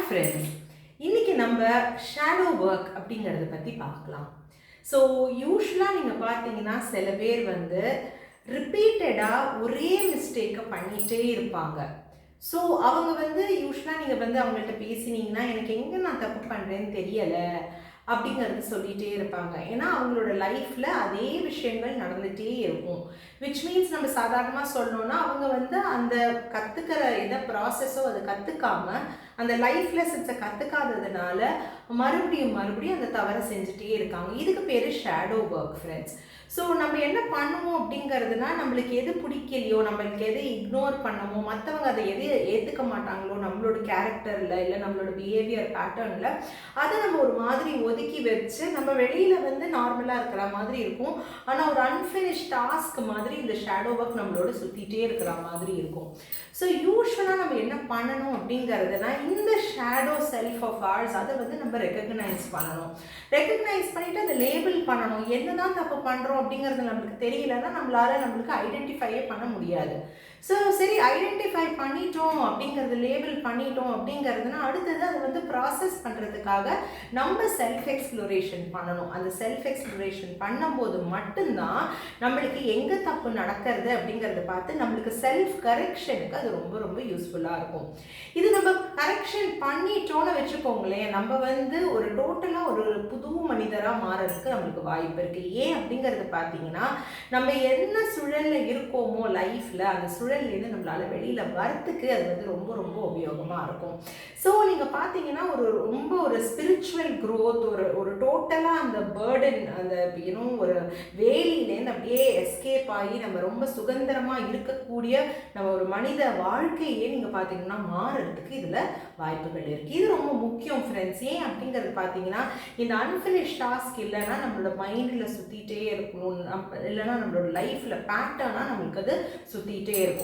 Friends, இன்னைக்கு நம்ம shadow work அப்படிங்கிறத பற்றி பார்க்கலாம். ஸோ யூஸ்வலாக நீங்கள் பார்த்தீங்கன்னா சில பேர் வந்து ரிப்பீட்டடாக ஒரே மிஸ்டேக்கை பண்ணிகிட்டே இருப்பாங்க. ஸோ அவங்க வந்து யூஸ்வலாக நீங்கள் வந்து அவங்கள்ட்ட பேசினீங்கன்னா எனக்கு எங்கே நான் தப்பு பண்ணுறேன்னு தெரியலை அப்படிங்கிறது சொல்லிகிட்டே இருப்பாங்க. ஏன்னா அவங்களோட லைஃப்பில் அதே விஷயங்கள் நடந்துகிட்டே இருக்கும். விச் மீன்ஸ் நம்ம சாதாரணமாக சொல்லணும்னா அவங்க வந்து அந்த கற்றுக்கிற இதை ப்ராசஸோ அதை கற்றுக்காமல் அந்த லைஃப் லெசன்ஸை கற்றுக்காததுனால மறுபடியும் அந்த தவறை செஞ்சுட்டே இருக்காங்க. இதுக்கு பேர் ஷேடோ ஒர்க் ஃப்ரெண்ட்ஸ். ஸோ நம்ம என்ன பண்ணுவோம் அப்படிங்கிறதுனா நம்மளுக்கு எது பிடிக்கலையோ, நம்மளுக்கு எது இக்னோர் பண்ணமோ, மற்றவங்க அதை எது ஏற்றுக்க மாட்டாங்களோ நம்மளோட கேரக்டரில் இல்லை நம்மளோட பிஹேவியர் பேட்டர்னில் அதை நம்ம ஒரு மாதிரி ஒதுக்கி வச்சு நம்ம வெளியில் வந்து நார்மலாக இருக்கிற மாதிரி இருக்கும். ஆனால் ஒரு அன்ஃபினிஷ் டாஸ்க் மாதிரி இந்த ஷேடோ ஒர்க் நம்மளோட சுற்றிகிட்டே இருக்கிற மாதிரி இருக்கும். ஸோ யூஸ்வலாக நம்ம என்ன பண்ணணும் அப்படிங்கிறதுனா இந்த ஷேடோ செல்ஃப் ஆஃப் ஆர்ஸ் அதை வந்து நம்ம ரெக்கக்னைஸ் பண்ணணும். ரெக்கக்னைஸ் பண்ணிவிட்டு அதை லேபிள் பண்ணணும். என்ன தான் தப்பு பண்ணுறோம் அப்படிங்கிறது நம்மளுக்கு தெரியலன்னா நம்மளுக்கு ஐடென்டிஃபையே பண்ண முடியாது. ஸோ சரி, ஐடென்டிஃபை பண்ணிட்டோம் அப்படிங்கிறது, லேபிள் பண்ணிட்டோம் அப்படிங்கிறதுனா அடுத்தது அதை வந்து ப்ராசஸ் பண்ணுறதுக்காக நம்ம செல்ஃப் எக்ஸ்ப்ளோரேஷன் பண்ணணும். அந்த செல்ஃப் எக்ஸ்ப்ளோரேஷன் பண்ணும்போது மட்டும்தான் நம்மளுக்கு எங்கே தப்பு நடக்கிறது அப்படிங்கிறத பார்த்து நம்மளுக்கு செல்ஃப் கரெக்ஷனுக்கு அது ரொம்ப ரொம்ப யூஸ்ஃபுல்லாக இருக்கும். இது நம்ம கரெக்ஷன் பண்ணிட்டோன்னு வச்சுக்கோங்களேன், நம்ம வந்து ஒரு டோட்டலாக ஒரு புது மனிதராக மாறதுக்கு நம்மளுக்கு வாய்ப்பு இருக்குது. ஏன் அப்படிங்கிறது பார்த்தீங்கன்னா நம்ம என்ன சூழலில் இருக்கோமோ லைஃப்பில் அந்த சூழல்லேருந்து நம்மளால் வெளியில் வரத்துக்கு அது வந்து ரொம்ப ரொம்ப உபயோகமாக இருக்கும். ஸோ நீங்கள் பார்த்தீங்கன்னா ரொம்ப ஒரு ஸ்பிரிச்சுவல் க்ரோத், ஒரு டோட்டலாக அந்த பேர்டன், அந்த ஒரு வேலியிலேருந்து அப்படியே எஸ்கேப் ஆகி நம்ம ரொம்ப சுதந்திரமாக இருக்கக்கூடிய நம்ம ஒரு மனித வாழ்க்கையே நீங்கள் பார்த்தீங்கன்னா மாறுறதுக்கு இதில் வாய்ப்புகள் இருக்குது. இது ரொம்ப முக்கியம் ஃப்ரெண்ட்ஸ். ஏன் அப்படிங்கிறது பார்த்தீங்கன்னா இந்த அன்ஃபினிஷ் டாஸ்க் இல்லைன்னா நம்மளோட மைண்டில் சுற்றிகிட்டே இருக்கணும், இல்லைன்னா நம்மளோட லைஃப்பில் பேட்டர்னாக நம்மளுக்கு அது சுற்றிகிட்டே இருக்கும்.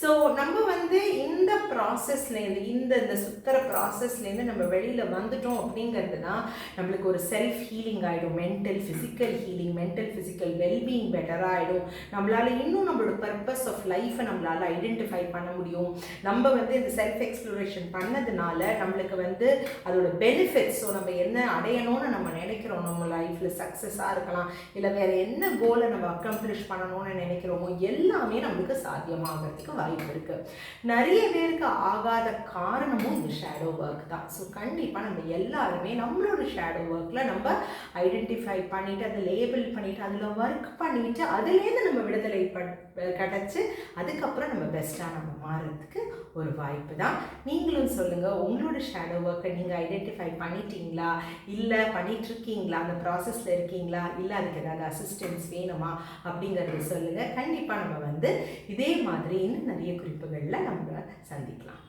ஸோ நம்ம வந்து இந்த ப்ராசஸ்லேருந்து இந்த சுற்றுற ப்ராசஸ்லேருந்து நம்ம வெளியில் வந்துட்டோம் அப்படிங்கிறதுனா நம்மளுக்கு ஒரு செல்ஃப் ஹீலிங் ஆகிடும். Mental physical healing, mental physical wellbeing பெட்டராக ஆகிடும். நம்மளால் இன்னும் நம்மளோட பர்பஸ் ஆஃப் லைஃப்பை நம்மளால் ஐடென்டிஃபை பண்ண முடியும். நம்ம வந்து இந்த செல்ஃப் எக்ஸ்ப்ளோரேஷன் பண்ணதுனால நம்மளுக்கு வந்து அதோட பெனிஃபிட்ஸ், ஸோ நம்ம என்ன அடையணும்னு நம்ம நினைக்கிறோம், நம்ம லைஃப்பில் சக்ஸஸாக இருக்கலாம், இல்லை வேறு என்ன கோலை நம்ம அக்கம்ப்ளிஷ் பண்ணணும்னு நினைக்கிறோமோ எல்லாமே நம்மளுக்கு சாத்தியமாகிறதுக்கு வாய்ப்பு இருக்குது. நிறைய பேருக்கு ஆகாத காரணமும் இந்த ஷேடோ ஒர்க் தான். ஸோ கண்டிப்பாக நம்ம எல்லாருமே நம்மளோட ஷேடோ ஒர்க்கில் நம்ம ஐடென்டிஃபை பண்ணிவிட்டு அதை லேபிள் பண்ணிவிட்டு அதில் ஒர்க் பண்ணிவிட்டு அதுலேருந்து நம்ம விடுதலை கிடச்சி அதுக்கப்புறம் நம்ம பெஸ்ட்டாக நம்ம மாறுறதுக்கு ஒரு வாய்ப்பு தான். நீங்களும் சொல்லுங்கள், உங்களோட ஷேடோ ஒர்க்கை நீங்கள் ஐடென்டிஃபை பண்ணிட்டீங்களா, இல்லை பண்ணிகிட்ருக்கீங்களா, அந்த ப்ராசஸில் இருக்கீங்களா, இல்லை அதுக்கு ஏதாவது அசிஸ்டன்ஸ் வேணுமா அப்படிங்கிறத சொல்லுங்கள். கண்டிப்பாக நம்ம வந்து இதே மாதிரி இன்னும் நிறைய குறிப்புகளில் நம்ம சந்திக்கலாம்.